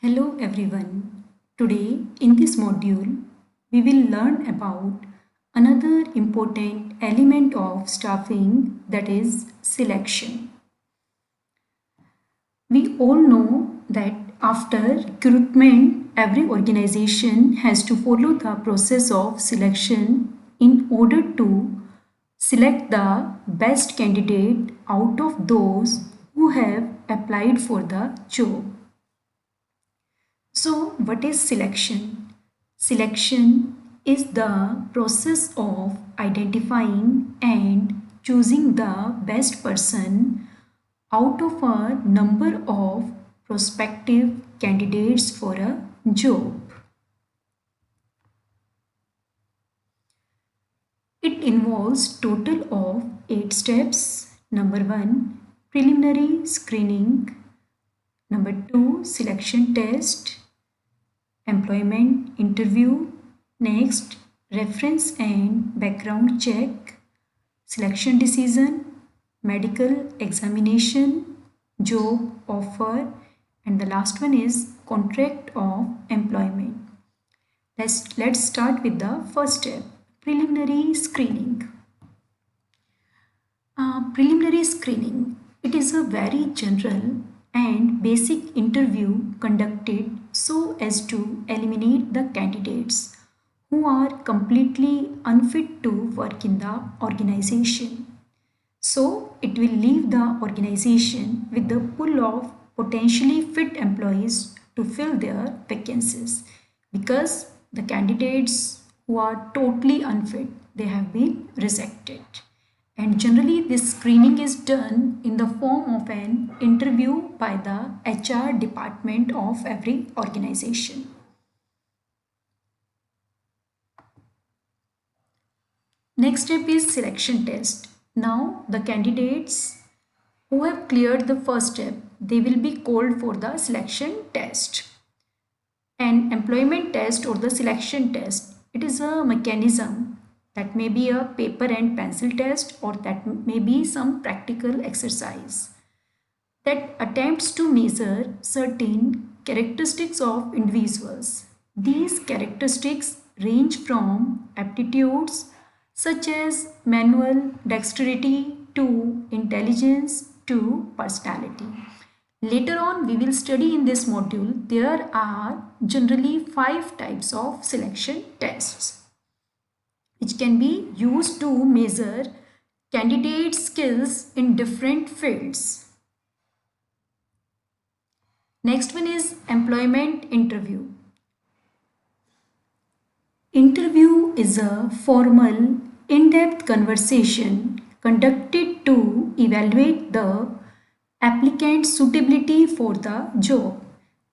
Hello everyone. Today in this module we will learn about another important element of staffing, that is selection. We all know that after recruitment every organization has to follow the process of selection in order to select the best candidate out of those who have applied for the job. So, what is selection? Selection is the process of identifying and choosing the best person out of a number of prospective candidates for a job. It involves total of 8 steps. Number 1, preliminary screening. Number 2, selection test. Employment interview. Next, reference and background check. Selection decision, medical examination, job offer, and the last one is contract of employment. Let's start with the first step, preliminary screening. Preliminary screening, it is a very general and basic interview conducted so as to eliminate the candidates who are completely unfit to work in the organization. So it will leave the organization with the pool of potentially fit employees to fill their vacancies, because the candidates who are totally unfit, they have been rejected. And generally this screening is done in the form of an interview by the HR department of every organization. Next step is selection test. Now the candidates who have cleared the first step, they will be called for the selection test. An employment test or the selection test, it is a mechanism that may be a paper and pencil test, or that may be some practical exercise that attempts to measure certain characteristics of individuals. These characteristics range from aptitudes such as manual dexterity to intelligence to personality. Later on, we will study in this module, there are generally 5 types of selection tests which can be used to measure candidate skills in different fields. Next one is employment interview. Interview is a formal, in-depth conversation conducted to evaluate the applicant's suitability for the job.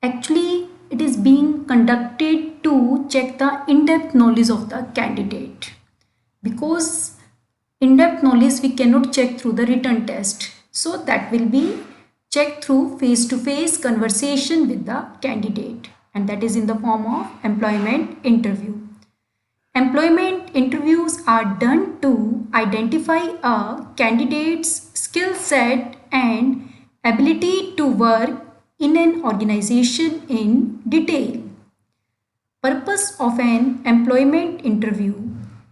Actually, it is being conducted to check the in-depth knowledge of the candidate, because in-depth knowledge we cannot check through the written test. So that will be checked through face-to-face conversation with the candidate, and that is in the form of employment interview. Employment interviews are done to identify a candidate's skill set and ability to work in an organization in detail. Purpose of an employment interview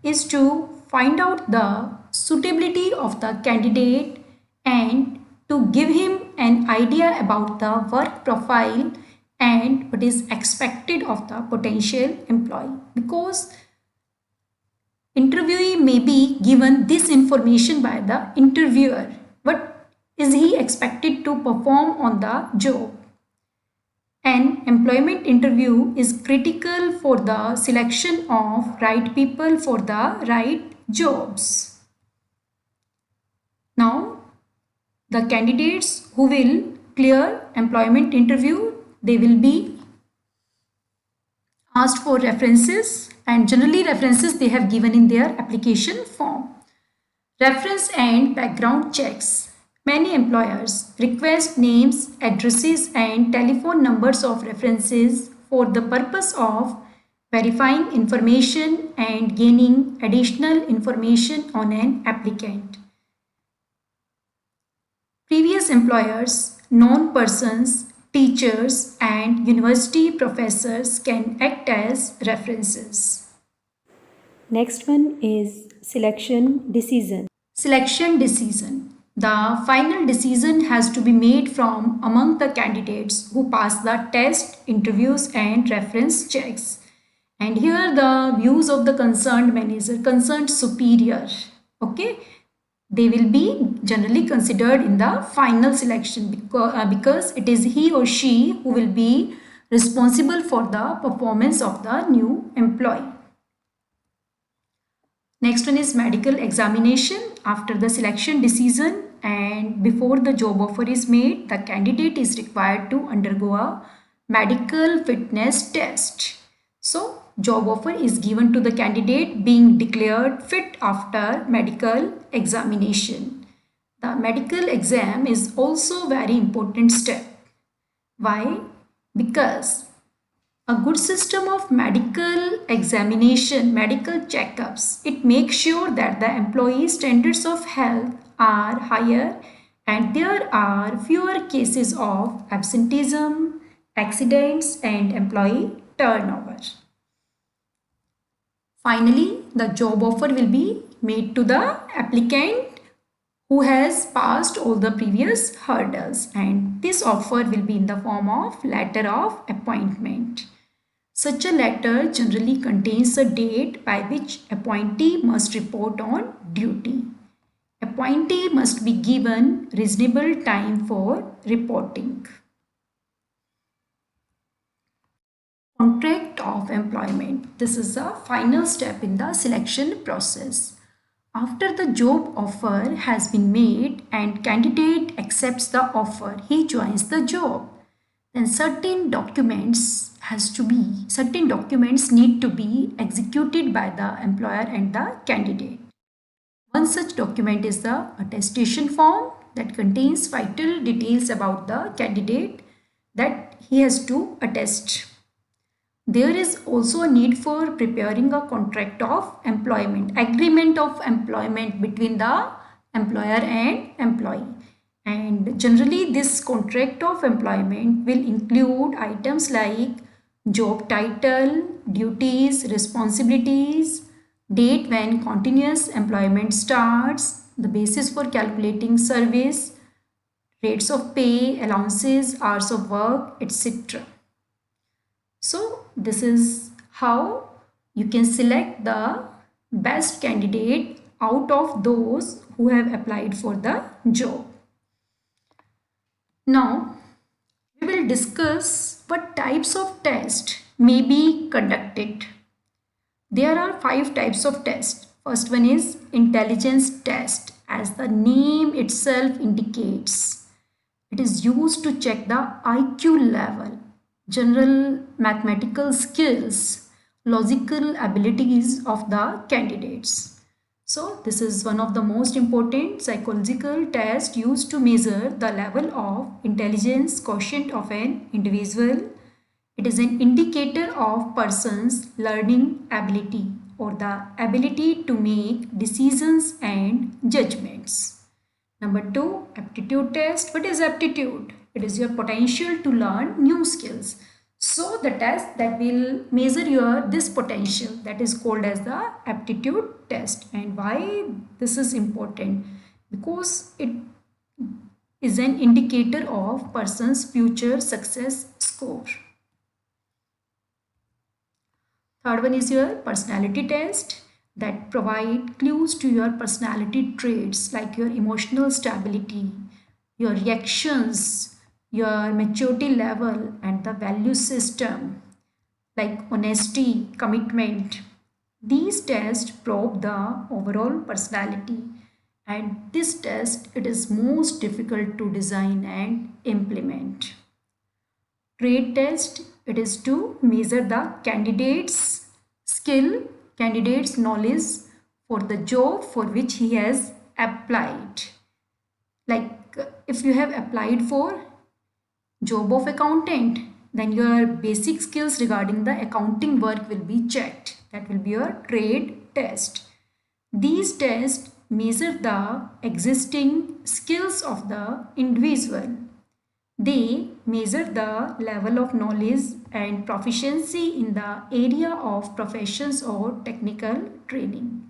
is to find out the suitability of the candidate and to give him an idea about the work profile and what is expected of the potential employee, because interviewee may be given this information by the interviewer. What is he expected to perform on the job? An employment interview is critical for the selection of right people for the right jobs. Now, the candidates who will clear employment interview, they will be asked for references, and generally references they have given in their application form. Reference and background checks. Many employers request names, addresses and telephone numbers of references for the purpose of verifying information and gaining additional information on an applicant. Previous employers, known persons teachers, and university professors can act as references. Next one is selection decision. Selection decision. The final decision has to be made from among the candidates who pass the test, interviews, and reference checks. And here the views of the concerned manager, concerned superior, okay, they will be generally considered in the final selection because it is he or she who will be responsible for the performance of the new employee. Next one is medical examination. After the selection decision and before the job offer is made, the candidate is required to undergo a medical fitness test. So, job offer is given to the candidate being declared fit after medical examination. The medical exam is also very important step. Why? Because a good system of medical examination, medical checkups, it makes sure that the employee standards of health are higher and there are fewer cases of absenteeism, accidents and employee turnover. Finally, the job offer will be made to the applicant who has passed all the previous hurdles, and this offer will be in the form of letter of appointment. Such a letter generally contains a date by which appointee must report on duty. Appointee must be given reasonable time for reporting. Contract of employment. This is the final step in the selection process. After the job offer has been made and candidate accepts the offer, he joins the job. Then certain documents need to be executed by the employer and the candidate. One such document is the attestation form that contains vital details about the candidate that he has to attest. There is also a need for preparing a contract of employment, agreement of employment between the employer and employee. And generally this contract of employment will include items like job title, duties, responsibilities, date when continuous employment starts, the basis for calculating service, rates of pay, allowances, hours of work, etc. So this is how you can select the best candidate out of those who have applied for the job. Now, we will discuss what types of tests may be conducted. There are 5 types of tests. First one is intelligence test, as the name itself indicates. It is used to check the IQ level, general mathematical skills, logical abilities of the candidates. So this is one of the most important psychological tests used to measure the level of intelligence quotient of an individual. It is an indicator of person's learning ability or the ability to make decisions and judgments. Number 2, aptitude test. What is aptitude? It is your potential to learn new skills. So the test that will measure this potential, that is called as the aptitude test. And why this is important? Because it is an indicator of person's future success score. Third one is your personality test that provide clues to your personality traits like your emotional stability, your reactions, your maturity level and the value system like honesty, commitment. These tests probe the overall personality, and this test it is most difficult to design and implement. Trait test, it is to measure the candidate's skill, candidate's knowledge for the job for which he has applied. Like if you have applied for job of accountant, then your basic skills regarding the accounting work will be checked. That will be your trait test. These tests measure the existing skills of the individual. They measure the level of knowledge and proficiency in the area of professions or technical training.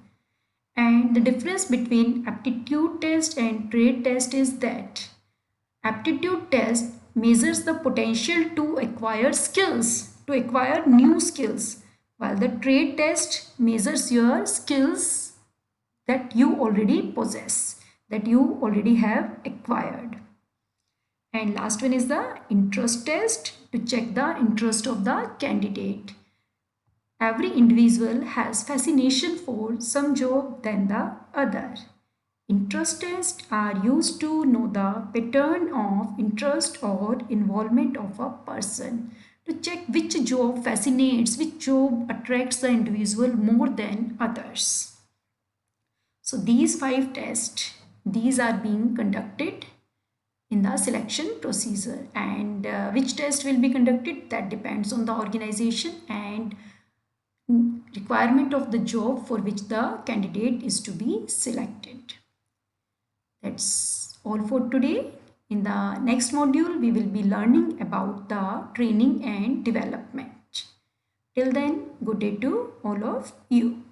And the difference between aptitude test and trade test is that aptitude test measures the potential to acquire skills, to acquire new skills, while the trade test measures your skills that you already possess, that you already have acquired. And last one is the interest test to check the interest of the candidate. Every individual has fascination for some job than the other. Interest tests are used to know the pattern of interest or involvement of a person, to check which job fascinates, which job attracts the individual more than others. So these 5 tests, these are being conducted in the selection procedure, and which test will be conducted, that depends on the organization and requirement of the job for which the candidate is to be selected. That's all for today. In the next module, we will be learning about the training and development. Till then, good day to all of you.